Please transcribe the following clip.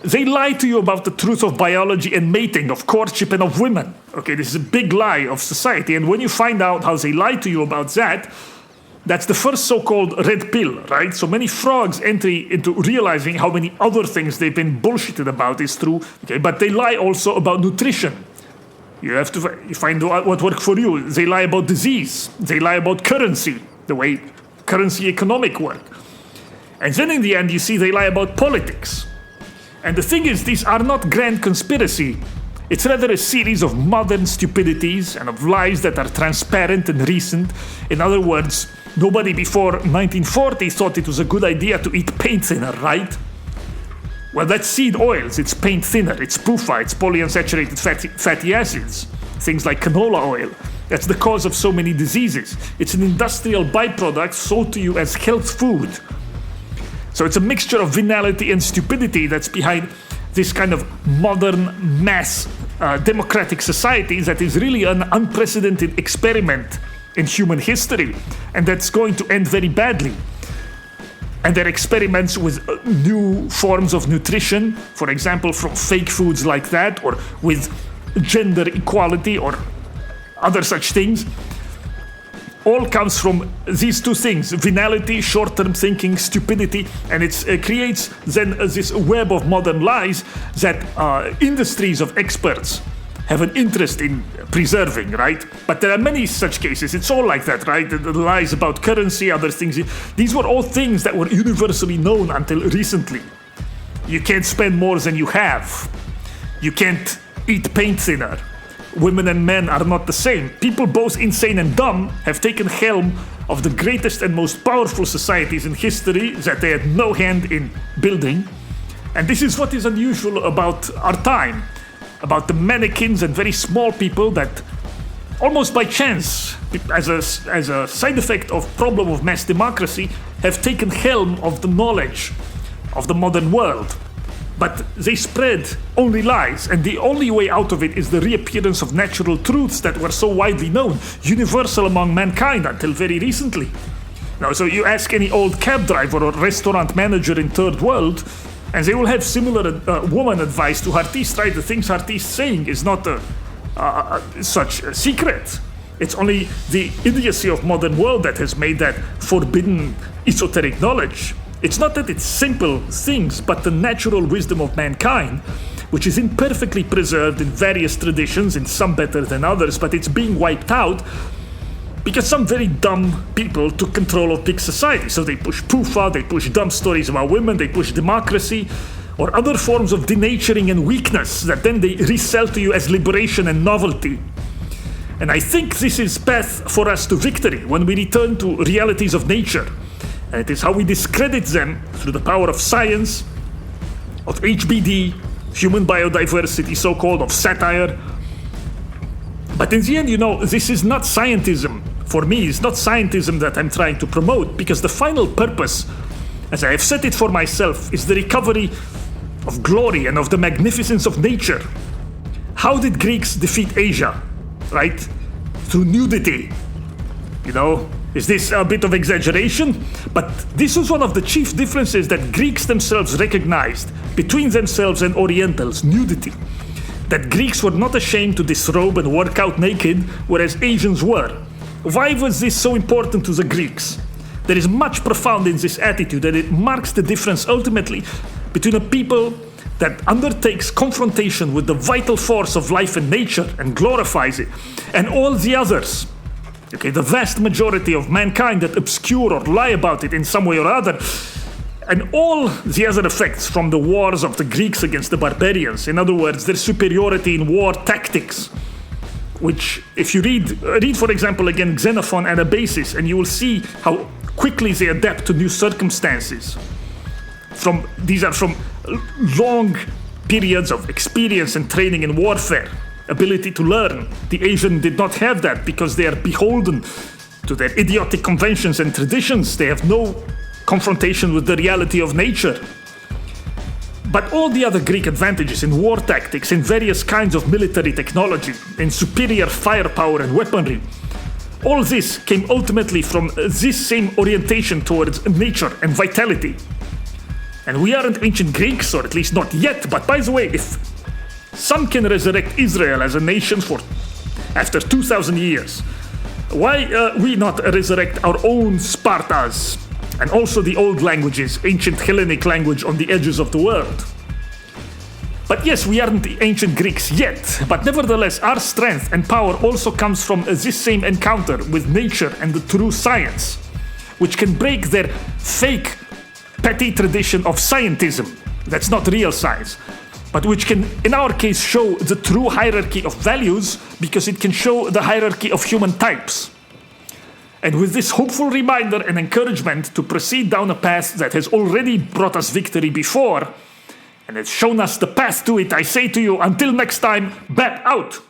They lie to you about the truth of biology and mating, of courtship and of women. Okay, this is a big lie of society. And when you find out how they lie to you about that, that's the first so-called red pill, right? So many frogs enter into realizing how many other things they've been bullshitted about is true. Okay, but they lie also about nutrition. You have to find what works for you. They lie about disease. They lie about currency, the way currency economic work. And then in the end, you see they lie about politics. And the thing is, these are not grand conspiracy. It's rather a series of modern stupidities and of lies that are transparent and recent. In other words, nobody before 1940 thought it was a good idea to eat paint thinner, right? Well, that's seed oils, it's paint thinner, it's PUFA, it's polyunsaturated fatty acids, things like canola oil. That's the cause of so many diseases. It's an industrial byproduct sold to you as health food. So it's a mixture of venality and stupidity that's behind this kind of modern mass democratic society that is really an unprecedented experiment in human history, and that's going to end very badly. And there are experiments with new forms of nutrition, for example, from fake foods like that, or with gender equality or other such things. All comes from these two things: venality, short-term thinking, stupidity, and it creates then this web of modern lies that industries of experts have an interest in preserving, right? But there are many such cases. It's all like that, right? The lies about currency, other things. These were all things that were universally known until recently. You can't spend more than you have. You can't eat paint thinner. Women and men are not the same. People both insane and dumb have taken helm of the greatest and most powerful societies in history that they had no hand in building. And this is what is unusual about our time, about the mannequins and very small people that almost by chance, as a side effect of problem of mass democracy, have taken helm of the knowledge of the modern world. But they spread only lies, and the only way out of it is the reappearance of natural truths that were so widely known, universal among mankind until very recently. Now, so you ask any old cab driver or restaurant manager in third world, and they will have similar woman advice to Hartist, right? The things Hartist is saying is not such a secret. It's only the idiocy of modern world that has made that forbidden esoteric knowledge. It's not that it's simple things, but the natural wisdom of mankind, which is imperfectly preserved in various traditions, in some better than others, but it's being wiped out because some very dumb people took control of big society. So they push PUFA, they push dumb stories about women, they push democracy, or other forms of denaturing and weakness that then they resell to you as liberation and novelty. And I think this is path for us to victory when we return to realities of nature. And it is how we discredit them through the power of science, of HBD, human biodiversity, so-called, of satire. But in the end, this is not scientism. For me, it's not scientism that I'm trying to promote, because the final purpose, as I have set it for myself, is the recovery of glory and of the magnificence of nature. How did Greeks defeat Asia? Right? Through nudity. Is this a bit of exaggeration? But this was one of the chief differences that Greeks themselves recognized between themselves and Orientals, nudity. That Greeks were not ashamed to disrobe and work out naked, whereas Asians were. Why was this so important to the Greeks? There is much profound in this attitude, and it marks the difference ultimately between a people that undertakes confrontation with the vital force of life and nature and glorifies it, and all the others. Okay, the vast majority of mankind that obscure or lie about it in some way or other, and all the other effects from the wars of the Greeks against the barbarians. In other words, their superiority in war tactics, which if you read for example again Xenophon and Anabasis, and you will see how quickly they adapt to new circumstances. These are from long periods of experience and training in warfare. Ability to learn. The Asian did not have that because they are beholden to their idiotic conventions and traditions. They have no confrontation with the reality of nature. But all the other Greek advantages in war tactics, in various kinds of military technology, in superior firepower and weaponry, all this came ultimately from this same orientation towards nature and vitality. And we aren't ancient Greeks, or at least not yet, but by the way, if some can resurrect Israel as a nation after 2,000 years, why we not resurrect our own Spartas and also the old languages, ancient Hellenic language on the edges of the world? But yes, we aren't the ancient Greeks yet, but nevertheless our strength and power also comes from this same encounter with nature and the true science, which can break their fake petty tradition of scientism, that's not real science, but which can, in our case, show the true hierarchy of values because it can show the hierarchy of human types. And with this hopeful reminder and encouragement to proceed down a path that has already brought us victory before, and has shown us the path to it, I say to you, until next time, bat out!